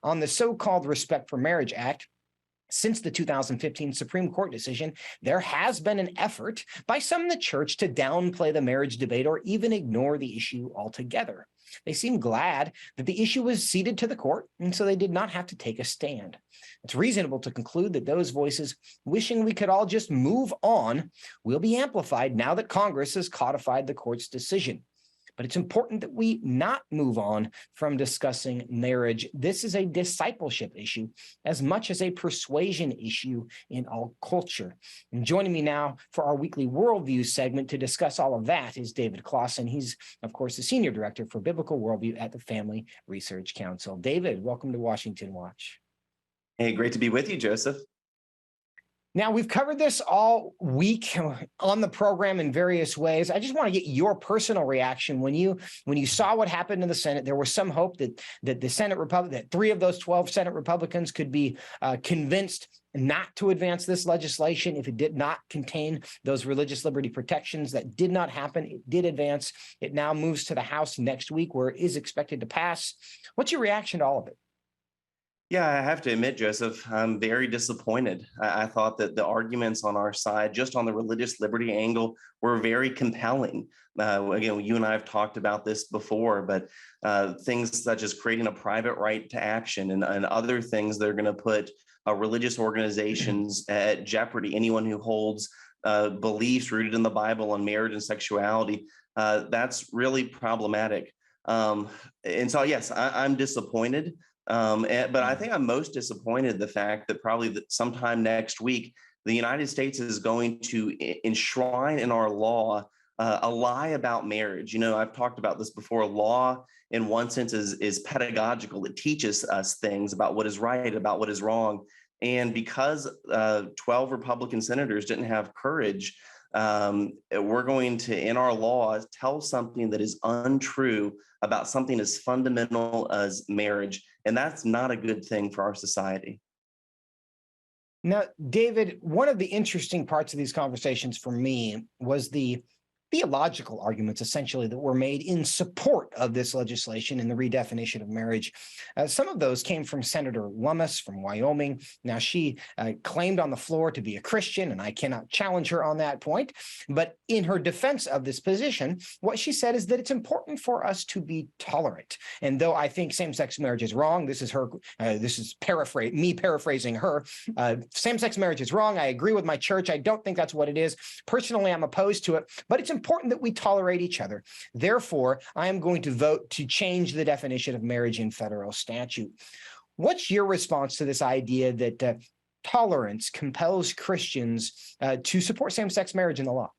on the so-called Respect for Marriage Act. Since the 2015 Supreme Court decision, there has been an effort by some in the church to downplay the marriage debate or even ignore the issue altogether. They seem glad that the issue was ceded to the court, and so they did not have to take a stand. It's reasonable to conclude that those voices wishing we could all just move on will be amplified now that Congress has codified the court's decision. But it's important that we not move on from discussing marriage. This is a discipleship issue as much as a persuasion issue in our culture. And joining me now for our weekly Worldview segment to discuss all of that is David Closson. He's, of course, the Senior Director for Biblical Worldview at the Family Research Council. David, welcome to Washington Watch. Hey, great to be with you, Joseph. Now, we've covered this all week on the program in various ways. I just want to get your personal reaction when you saw what happened in the Senate. There was some hope that that 3 of those 12 Senate Republicans could be convinced not to advance this legislation if it did not contain those religious liberty protections. That did not happen. It did advance. It now moves to the House next week, where it is expected to pass. What's your reaction to all of it? Yeah, I have to admit, Joseph, I'm very disappointed. I thought that the arguments on our side, just on the religious liberty angle, were very compelling. Again, you and I have talked about this before, but things such as creating a private right to action and other things that are going to put religious organizations at jeopardy. Anyone who holds beliefs rooted in the Bible on marriage and sexuality, that's really problematic. And so, yes, I'm disappointed. But I think I'm most disappointed the fact that probably sometime next week, the United States is going to enshrine in our law a lie about marriage. You know, I've talked about this before. Law, in one sense, is pedagogical. It teaches us things about what is right, about what is wrong. And because 12 Republican senators didn't have courage, we're going to, in our laws, tell something that is untrue about something as fundamental as marriage. And that's not a good thing for our society. Now, David, one of the interesting parts of these conversations for me was the theological arguments, essentially, that were made in support of this legislation and the redefinition of marriage. Some of those came from Senator Lummis from Wyoming. Now, she claimed on the floor to be a Christian, and I cannot challenge her on that point. But in her defense of this position, what she said is that it's important for us to be tolerant. And though I think same-sex marriage is wrong, this is her. This is me paraphrasing her. Same-sex marriage is wrong. I agree with my church. I don't think that's what it is. Personally, I'm opposed to it, but it's important that we tolerate each other. Therefore, I am going to vote to change the definition of marriage in federal statute. What's your response to this idea that tolerance compels Christians to support same-sex marriage in the law?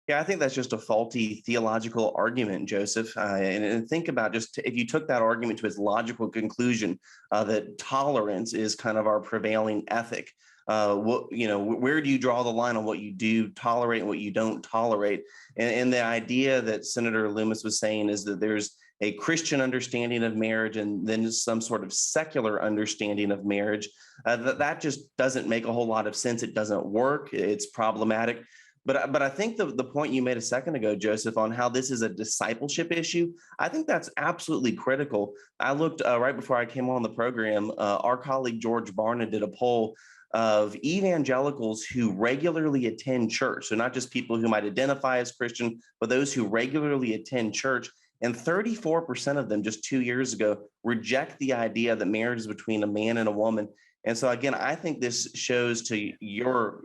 Yeah, I think that's just a faulty theological argument, Joseph. And think about just if you took that argument to its logical conclusion that tolerance is kind of our prevailing ethic. Where do you draw the line on what you do tolerate and what you don't tolerate? And the idea that Senator Lummis was saying is that there's a Christian understanding of marriage and then some sort of secular understanding of marriage. That just doesn't make a whole lot of sense. It doesn't work. It's problematic. But I think the point you made a second ago, Joseph, on how this is a discipleship issue, I think that's absolutely critical. I looked right before I came on the program, our colleague George Barna did a poll of evangelicals who regularly attend church. So not just people who might identify as Christian, but those who regularly attend church. And 34% of them just 2 years ago reject the idea that marriage is between a man and a woman. And so, again, I think this shows to your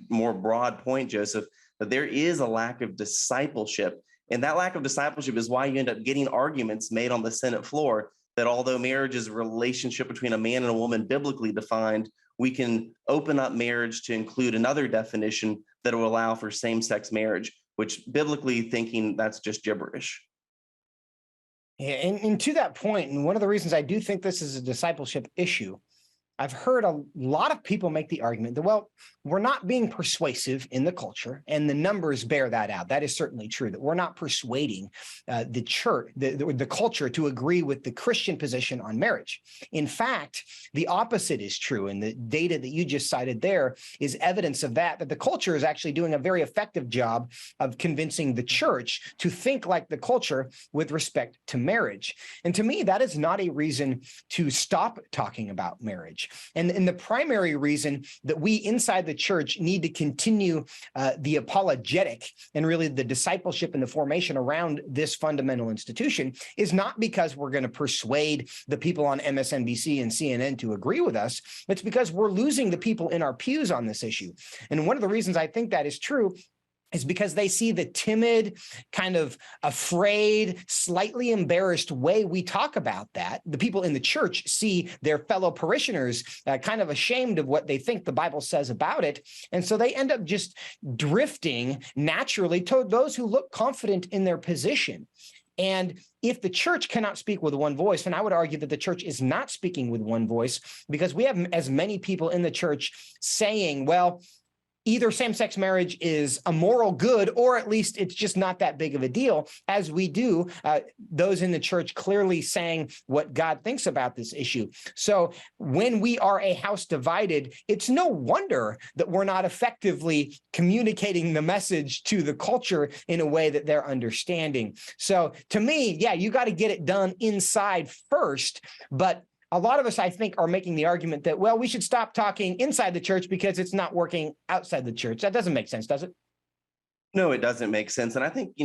more broad point, Joseph, that there is a lack of discipleship. And that lack of discipleship is why you end up getting arguments made on the Senate floor that although marriage is a relationship between a man and a woman biblically defined, we can open up marriage to include another definition that will allow for same-sex marriage, which biblically thinking, that's just gibberish. Yeah, and to that point, and one of the reasons I do think this is a discipleship issue I've heard a lot of people make the argument that, well, we're not being persuasive in the culture, and the numbers bear that out. That is certainly true, that we're not persuading the church, the culture to agree with the Christian position on marriage. In fact, the opposite is true, and the data that you just cited there is evidence of that the culture is actually doing a very effective job of convincing the church to think like the culture with respect to marriage. And to me, that is not a reason to stop talking about marriage. And the primary reason that we inside the church need to continue the apologetic and really the discipleship and the formation around this fundamental institution is not because we're going to persuade the people on MSNBC and CNN to agree with us. It's because we're losing the people in our pews on this issue. And one of the reasons I think that is true is because they see the timid, kind of afraid, slightly embarrassed way we talk about that. The people in the church see their fellow parishioners kind of ashamed of what they think the Bible says about it. And so they end up just drifting naturally toward those who look confident in their position. And if the church cannot speak with one voice, and I would argue that the church is not speaking with one voice, because we have as many people in the church saying, well, either same-sex marriage is a moral good, or at least it's just not that big of a deal, as we do those in the church clearly saying what God thinks about this issue. So when we are a house divided, it's no wonder that we're not effectively communicating the message to the culture in a way that they're understanding. So to me, yeah, you got to get it done inside first, but a lot of us, I think, are making the argument that, well, we should stop talking inside the church because it's not working outside the church. That doesn't make sense, does it? No, it doesn't make sense. And I think,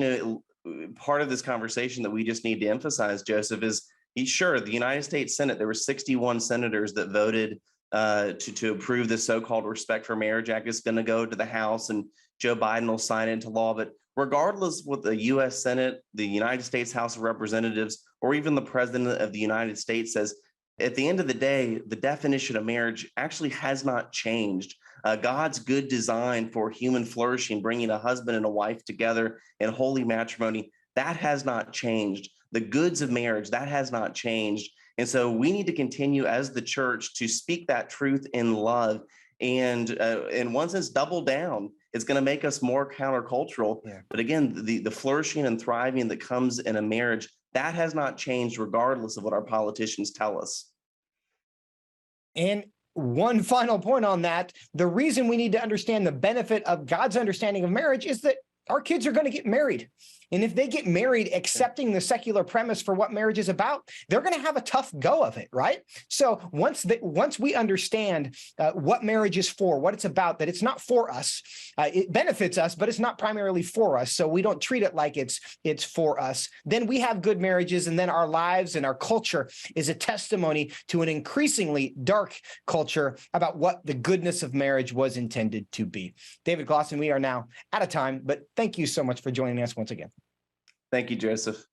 part of this conversation that we just need to emphasize, Joseph, is sure, the United States Senate, there were 61 senators that voted to approve this so-called Respect for Marriage Act. It's going to go to the House and Joe Biden will sign it into law. But regardless what the U.S. Senate, the United States House of Representatives, or even the President of the United States says, at the end of the day, the definition of marriage actually has not changed. God's good design for human flourishing, bringing a husband and a wife together in holy matrimony, that has not changed. The goods of marriage, that has not changed. And so we need to continue as the church to speak that truth in love and in one sense, double down. It's going to make us more countercultural. Yeah. But again, the flourishing and thriving that comes in a marriage, that has not changed regardless of what our politicians tell us. And one final point on that, the reason we need to understand the benefit of God's understanding of marriage is that our kids are going to get married. And if they get married accepting the secular premise for what marriage is about, they're going to have a tough go of it, right? So once we understand what marriage is for, what it's about, that it's not for us, it benefits us, but it's not primarily for us. So we don't treat it like it's for us. Then we have good marriages, and then our lives and our culture is a testimony to an increasingly dark culture about what the goodness of marriage was intended to be. David Closson, we are now out of time, but thank you so much for joining us once again. Thank you, Joseph.